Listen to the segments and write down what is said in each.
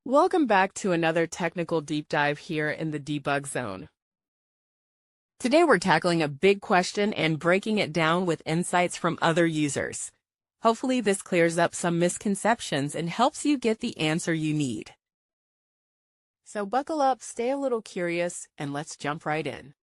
Welcome back to another technical deep dive here in the debug zone. Today we're tackling a big question and breaking it down with insights from other users. Hopefully this clears up some misconceptions and helps you get the answer you need. So buckle up, stay a little curious, and let's jump right in.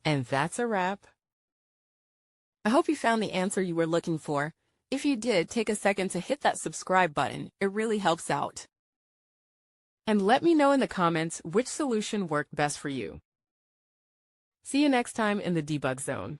And that's a wrap. I hope you found the answer you were looking for. If you did, take a second to hit that subscribe button. It really helps out. And let me know in the comments which solution worked best for you. See you next time in the debug zone.